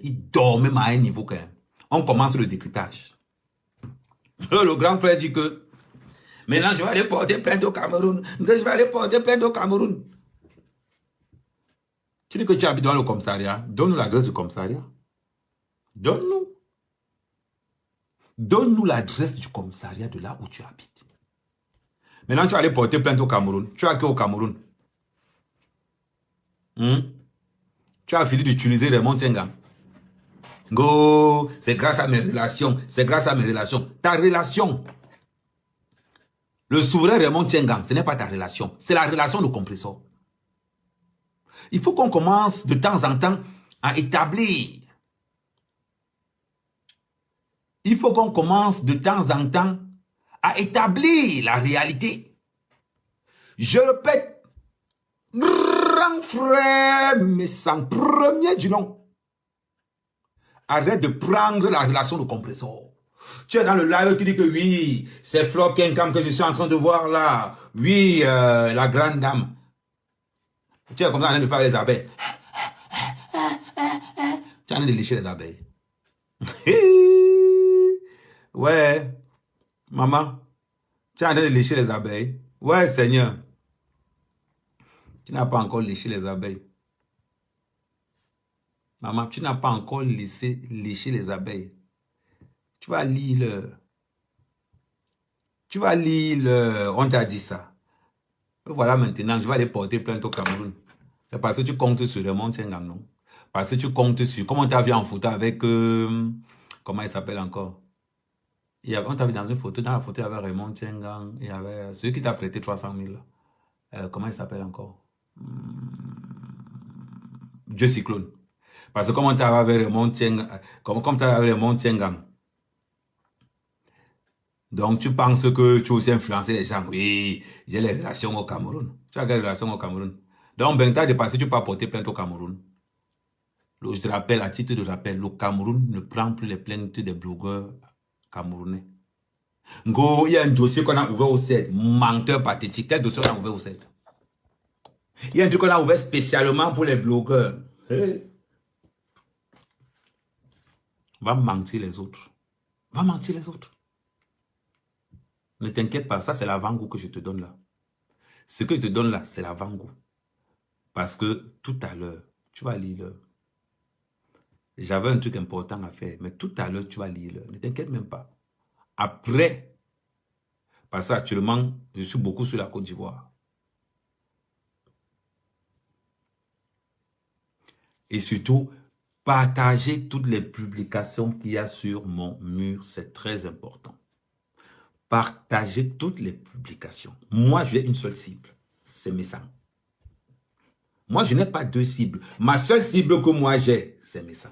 il dormait à un niveau quand même. On commence le décryptage. Le grand frère dit que maintenant je vais aller porter plainte au Cameroun. Je vais aller porter plainte au Cameroun. Tu dis que tu habites dans le commissariat. Donne-nous l'adresse du commissariat. Donne-nous. Donne-nous l'adresse du commissariat de là où tu habites. Maintenant tu vas aller porter plainte au Cameroun. Tu as que au Cameroun. Tu as fini d'utiliser Raymond Tchengang. Go, c'est grâce à mes relations. C'est grâce à mes relations. Ta relation. Le souverain Raymond Tchengang, ce n'est pas ta relation. C'est la relation de compresseur. Il faut qu'on commence de temps en temps à établir. Il faut qu'on commence de temps en temps à établir la réalité. Je répète. Grand frère, mais sans premier du nom. Arrête de prendre la relation de compresseur. Tu es dans le live, tu dis que oui, c'est Flo Kenkam que je suis en train de voir là. Oui, la grande dame. Tu es comme ça en train de faire les abeilles. Tu es en train de lécher les abeilles. Ouais, maman, tu es en train de lécher les abeilles. Ouais, Seigneur. Tu n'as pas encore léché les abeilles. Maman, tu n'as pas encore léché les abeilles. Tu vas lire Tu vas lire on t'a dit ça. Voilà maintenant, je vais aller porter plainte au Cameroun. C'est parce que tu comptes sur le Mont Tchengang, non? Parce que tu comptes sur... Comment on t'a vu en photo avec... comment il s'appelle encore? On t'a vu dans une photo. Dans la photo, il y avait Raymond Tchengang. Il y avait celui qui t'a prêté 300 000. Comment il s'appelle encore? Dieu Cyclone. Parce que comment tu avais avec Raymond Tchengang, comme tu avais avec Raymond Tchengang. Donc, tu penses que tu as aussi influencé les gens. Oui, j'ai les relations au Cameroun. Tu as des relations au Cameroun. Donc, ben, tu as dépassé, tu peux porter plainte au Cameroun. Je te rappelle, à titre de rappel, le Cameroun ne prend plus les plaintes des blogueurs camerounais. Ngo, il y a un dossier qu'on a ouvert au CED. Menteur pathétique. Quel dossier on a ouvert au CED? Il y a un truc qu'on a ouvert spécialement pour les blogueurs. Hey. Va mentir les autres. Va mentir les autres. Ne t'inquiète pas, ça c'est l'avant-goût que je te donne là. Ce que je te donne là, c'est l'avant-goût. Parce que tout à l'heure, tu vas lire. J'avais un truc important à faire, mais tout à l'heure, tu vas lire. Ne t'inquiète même pas. Après, parce qu'actuellement, je suis beaucoup sur la Côte d'Ivoire. Et surtout, partagez toutes les publications qu'il y a sur mon mur, c'est très important. Partagez toutes les publications. Moi, j'ai une seule cible, c'est mes sangs. Moi, je n'ai pas deux cibles. Ma seule cible que moi j'ai, c'est mes sangs.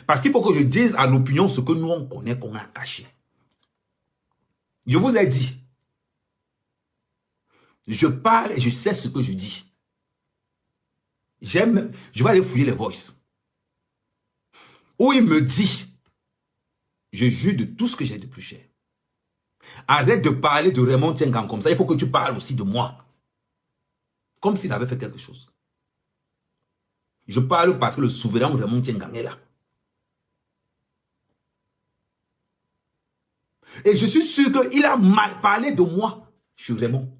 Parce qu'il faut que je dise à l'opinion ce que nous on connaît, qu'on a caché. Je vous ai dit, je parle et je sais ce que je dis. Je vais aller fouiller les voices. Où il me dit, je jure de tout ce que j'ai de plus cher. Arrête de parler de Raymond Tchengang comme ça. Il faut que tu parles aussi de moi. Comme s'il avait fait quelque chose. Je parle parce que le souverain Raymond Tchengang est là. Et je suis sûr qu'il a mal parlé de moi sur Raymond.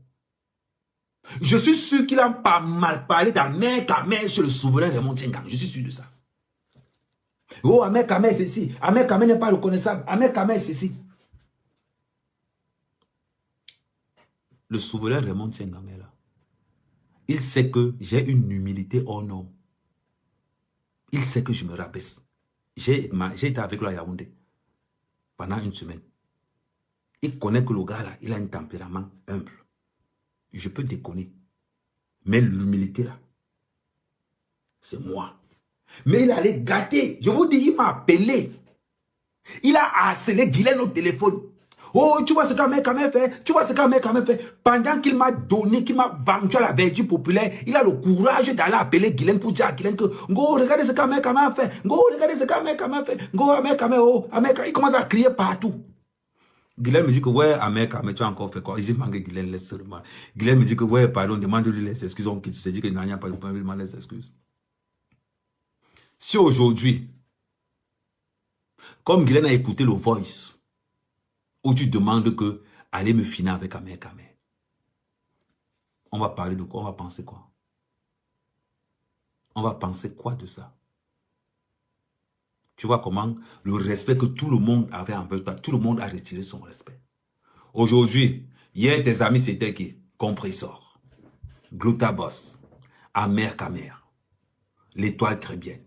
Je suis sûr qu'il a pas mal parlé d'Ahmed Kamel sur le souverain Raymond Tchengang. Je suis sûr de ça. Oh, Ahmed Kamel, c'est ici. Ahmed Kamel n'est pas reconnaissable. Ahmed Kamel, c'est ici. Le souverain Raymond Tchengang est là. Il sait que j'ai une humilité hors norme. Il sait que je me rabaisse. J'ai été avec lui à Yaoundé pendant une semaine. Il connaît que le gars là, il a un tempérament humble. Je peux déconner. Mais l'humilité là, c'est moi. Mais il allait gâter. Je vous dis, il m'a appelé. Il a harcelé Guylaine au téléphone. Oh, tu vois ce qu'Ahmed Kamel fait? Tu vois ce qu'Ahmed Kamel fait? Pendant qu'il m'a donné, qu'il m'a vendu à la verdure populaire, il a le courage d'aller appeler Guylaine pour dire à Guylaine que Ngo, regardez ce qu'Ahmed Kamel fait. Ngo, regardez ce qu'Ahmed Kamel fait. Ngo, Ahmed Kamel, oh, Ahmed Kamel. Il commence à crier partout. Guylaine me dit que ouais, Ahmed Kamel, tu as encore fait quoi? J'ai manqué Guylaine, laisse seulement. Guylaine me dit que ouais, pardon, demande-lui les excuses. On quitte. Je t'ai dit que il n'y a pas de problème, demande les excuses. Si aujourd'hui, comme Guylaine a écouté le voice, où tu demandes que allez me finir avec Ahmed Kamel, on va parler de quoi? On va penser quoi? On va penser quoi de ça? Tu vois comment le respect que tout le monde avait envers toi, tout le monde a retiré son respect. Aujourd'hui, hier tes amis c'était qui? Compressor, Glutabos, Ahmed Kamel, l'étoile chrétienne,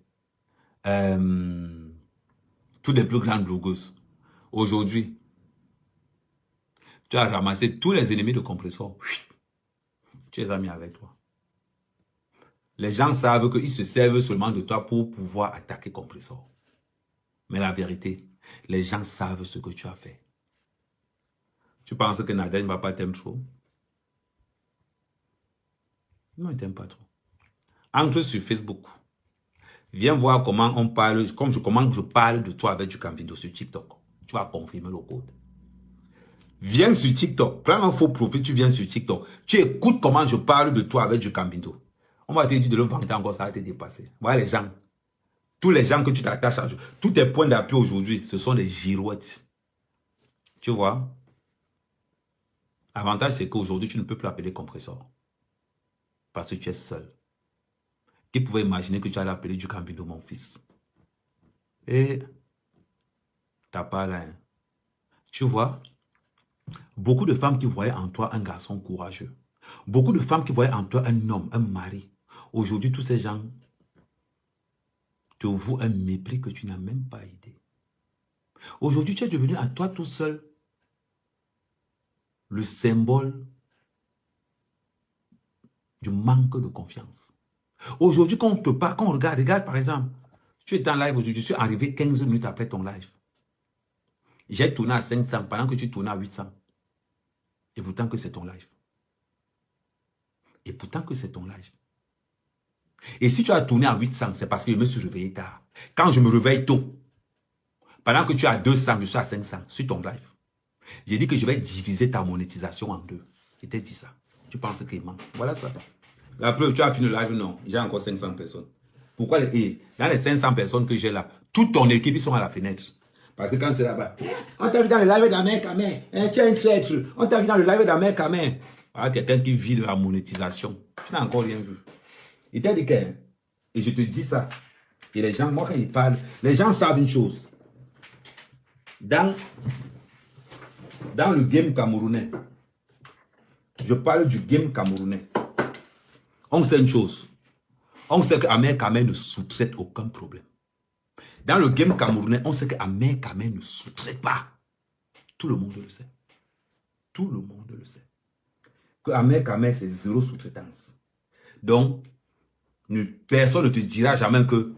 toutes les plus grandes blogueuses. Aujourd'hui, tu as ramassé tous les ennemis de Compressor. Tu es ami avec toi. Les gens savent qu'ils se servent seulement de toi pour pouvoir attaquer Compressor. Mais la vérité, les gens savent ce que tu as fait. Tu penses que Nadège ne va pas t'aimer trop? Non, il ne t'aime pas trop. Entre sur Facebook. Viens voir comment on parle, comment je parle de toi avec du Campindo sur TikTok. Tu vas confirmer le code. Viens sur TikTok. Prends un faux profil, tu viens sur TikTok. Tu écoutes comment je parle de toi avec du Campindo. On va te dire de le vanter encore, ça va te dépasser. Voilà les gens. Tous les gens que tu t'attaches à, tous tes points d'appui aujourd'hui, ce sont des girouettes. Tu vois? L'avantage, c'est qu'aujourd'hui, tu ne peux plus appeler compresseur. Parce que tu es seul. Qui pouvait imaginer que tu allais appeler du Campindo, mon fils? Et t'as pas là. Hein. Tu vois? Beaucoup de femmes qui voyaient en toi un garçon courageux. Beaucoup de femmes qui voyaient en toi un homme, un mari. Aujourd'hui, tous ces gens te vouent un mépris que tu n'as même pas idée. Aujourd'hui, tu es devenu à toi tout seul le symbole du manque de confiance. Aujourd'hui, quand on te parle, quand on regarde par exemple, tu es en live aujourd'hui, je suis arrivé 15 minutes après ton live. J'ai tourné à 500 pendant que tu tournais à 800. Et pourtant que c'est ton live. Et pourtant que c'est ton live. Et si tu as tourné à 800, c'est parce que je me suis réveillé tard. Quand je me réveille tôt, pendant que tu es à 200, je suis à 500 sur ton live. J'ai dit que je vais diviser ta monétisation en deux. Je t'ai dit ça. Tu penses qu'il manque. Voilà ça. La preuve, tu as fini le live, non. J'ai encore 500 personnes. Pourquoi dans les 500 personnes que j'ai là, toute ton équipe, ils sont à la fenêtre. Parce que quand c'est là-bas, on t'a vu dans le live d'Américain, tu as une traître. On t'a vu dans le live d'Américain. Voilà quelqu'un qui vit de la monétisation. Tu n'as encore rien vu. Il t'a dit qu'un. Et je te dis ça. Et les gens, moi quand ils parlent, les gens savent une chose. Dans le game camerounais, je parle du game camerounais. On sait une chose. On sait qu'Ahmed Kamé ne sous-traite aucun problème. Dans le game camerounais, on sait qu'Ahmed Kamé ne sous-traite pas. Tout le monde le sait. Tout le monde le sait. Que Ahmed Kamé, c'est zéro sous-traitance. Donc, personne ne te dira jamais que,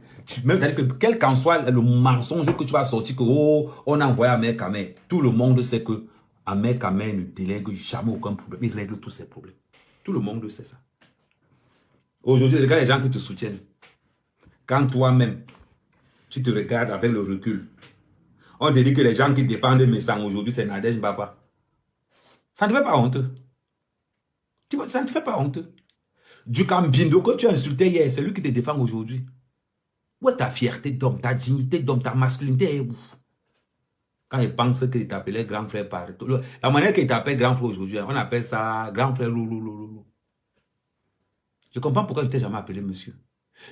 même que quel qu'en soit le mensonge que tu vas sortir, que oh, on a envoyé Ahmed Kamé, tout le monde sait que Ahmed Kamé ne délègue jamais aucun problème. Il règle tous ses problèmes. Tout le monde sait ça. Aujourd'hui, regarde les gens qui te soutiennent. Quand toi-même, tu te regardes avec le recul, on te dit que les gens qui dépendent de mes sangs aujourd'hui, c'est Nadège Baba. Ça ne te fait pas honte. Ça ne te fait pas honte. Du Campindo que tu as insulté hier, c'est lui qui te défend aujourd'hui. Où est ta fierté d'homme, ta dignité d'homme, ta masculinité est où? Quand il pense qu'il t'appelait grand frère par... La manière qu'il t'appelle grand frère aujourd'hui, on appelle ça grand frère loulou. Je comprends pourquoi je ne t'ai jamais appelé monsieur.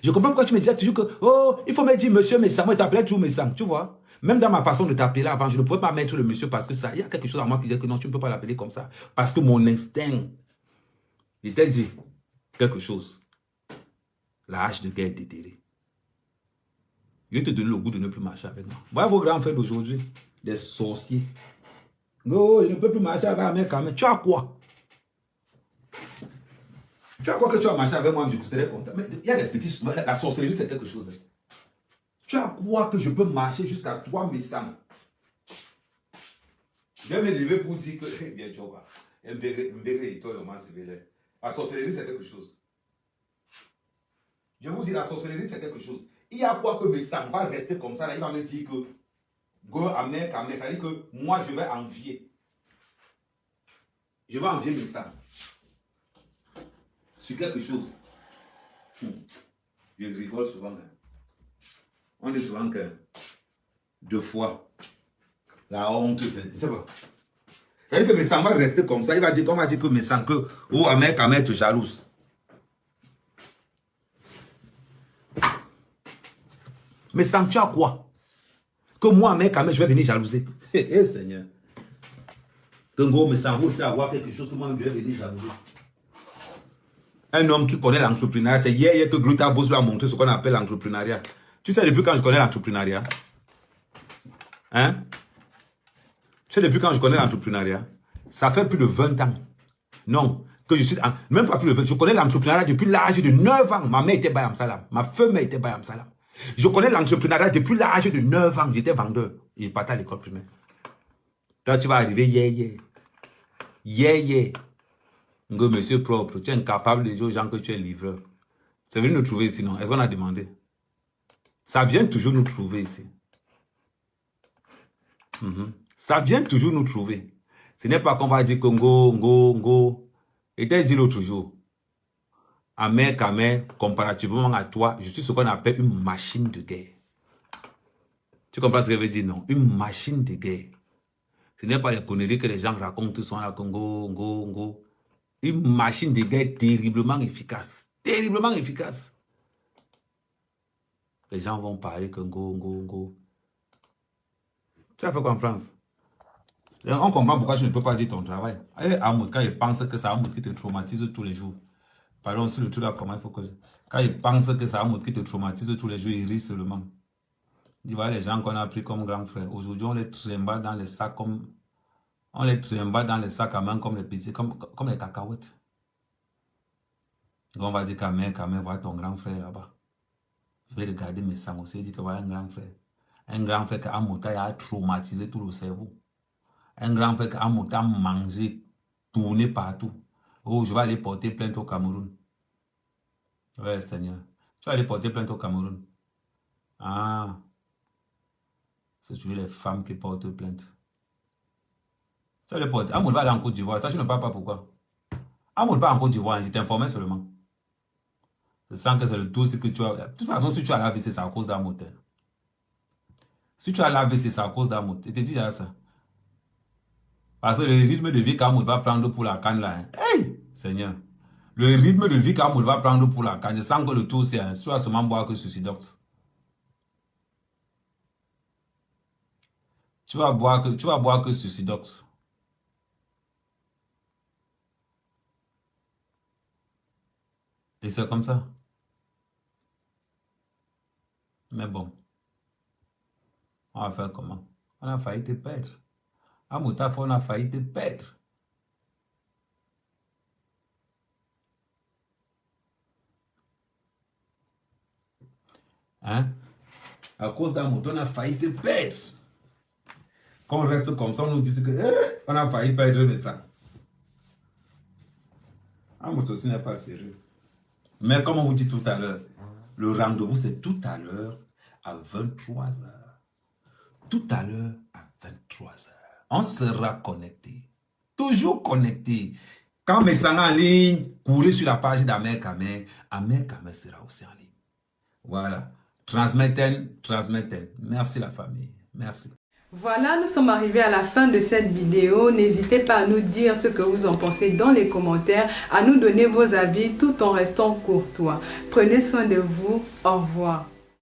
Je comprends pourquoi tu me disais toujours que, oh, il faut me dire monsieur Messam. Moi, je t'appelais toujours Messam, tu vois. Même dans ma façon de t'appeler avant, je ne pouvais pas mettre le monsieur parce que ça, il y a quelque chose à moi qui disait que non, tu ne peux pas l'appeler comme ça. Parce que mon instinct, il t'a dit quelque chose. La hache de guerre est déterrée. Je vais te donner le goût de ne plus marcher avec moi. Voilà vos grands frères d'aujourd'hui, des sorciers. Non, je ne peux plus marcher avec un mec quand même. Tu as quoi? Tu as quoi que tu vas marcher avec moi, je serais content. Mais il y a des petits... La sorcellerie, c'est quelque chose. Tu as quoi que je peux marcher jusqu'à toi, mes sangs? Je vais me lever pour dire que... Eh bien, tu vois. La sorcellerie, c'est quelque chose. Je vous dis, la sorcellerie, c'est quelque chose. Il y a quoi que mes sangs va rester comme ça, là, il va me dire que... Go, amen, amen. Ça veut dire que moi, je vais envier. Je vais envier mes sangs. Sur quelque chose. Je rigole souvent. Hein. On dit souvent que 2 fois, la honte, c'est pas. Ça veut dire que mes sangs va rester comme ça. Il va dire, on va dire que mes sangs, que, oh, Ahmed Kamé te jalouse. Mais sangs, tu as quoi? Que moi, Ahmed Kamé, je vais venir jalouser. Eh, Seigneur. Que gros, mes sangs, vous aussi avoir quelque chose que moi, je vais venir jalouser. Un homme qui connaît l'entrepreneuriat, c'est hier que Gluta Boss lui a montré ce qu'on appelle l'entrepreneuriat. Tu sais depuis quand je connais l'entrepreneuriat? Hein? Tu sais depuis quand je connais l'entrepreneuriat? Ça fait plus de 20 ans. Non, que je suis... Même pas plus de 20 ans. Je connais l'entrepreneuriat depuis l'âge de 9 ans. Ma mère était Bayam Salam. Ma femme était Bayam Salam. Je connais l'entrepreneuriat depuis l'âge de 9 ans. J'étais vendeur. Je partais à l'école primaire. Toi, tu vas arriver hier. Monsieur propre, tu es incapable de dire aux gens que tu es livreur. C'est venu nous trouver sinon. Est-ce qu'on a demandé? Ça vient toujours nous trouver ici. Ça vient toujours nous trouver. Ce n'est pas qu'on va dire que ngo. Et t'as dit l'autre jour, Amer, comparativement à toi, je suis ce qu'on appelle une machine de guerre. Tu comprends ce que je veux dire, non? Une machine de guerre. Ce n'est pas les conneries que les gens racontent, sont là, ngo. Une machine de guerre terriblement efficace. Terriblement efficace. Les gens vont parler que ngo. Tu as fait quoi en France? On comprend pourquoi je ne peux pas dire ton travail. Amoud, quand il pense que c'est Amoud qui te traumatise tous les jours. Pardon, si le truc là, comment il faut que... Quand il pense que c'est Amoud qui te traumatise tous les jours, il rit seulement. Il dit, voilà les gens qu'on a pris comme grands frères. Aujourd'hui, on les trimballe dans les sacs comme... On les trimballe dans les sacs à main comme les petits, comme les cacahuètes. Donc on va dire qu'à main, voilà ton grand frère là-bas. Je vais regarder mes sangs aussi, dire que voilà un grand frère. Un grand frère qui a traumatisé tout le cerveau. Un grand frère qui a mangé, tourné partout. Oh, je vais aller porter plainte au Cameroun. Ouais, Seigneur. Tu vas aller porter plainte au Cameroun. Ah. C'est toujours les femmes qui portent plainte. Tu vas aller porter. Amour va aller en Côte d'Ivoire. Toi, je ne parle pas pourquoi. Amour va en Côte d'Ivoire. Je t'informais seulement. Je sens que c'est le dossier que tu as. De toute façon, si tu as la c'est à cause d'Amour. Si tu as la c'est à cause d'Amour. Je te dis déjà ça. Parce que le rythme de vie qu'Amour va prendre pour la canne là. Hein. Hey, Seigneur. Le rythme de vie qu'Amour va prendre pour la canne. Je sens que le tout c'est. Tu vas seulement boire que Suicidox. Tu vas boire que Suicidox. Et c'est comme ça. Mais bon. On va faire comment? On a failli te perdre. À Moutaf, on a failli te perdre. Hein? À cause d'un mouton, on a failli te perdre. Quand on reste comme ça, on nous dit que on a failli perdre de ça. Un mouton aussi n'est pas sérieux. Mais comme on vous dit tout à l'heure, le rendez-vous c'est tout à l'heure à 23h. Tout à l'heure à 23h. On sera connecté. Toujours connecté. Quand mes sangs en ligne, courez sur la page d'Amer Kamer. Amer Kamer sera aussi en ligne. Voilà. Transmettez. Merci la famille. Merci. Voilà, nous sommes arrivés à la fin de cette vidéo. N'hésitez pas à nous dire ce que vous en pensez dans les commentaires, à nous donner vos avis tout en restant courtois. Prenez soin de vous. Au revoir.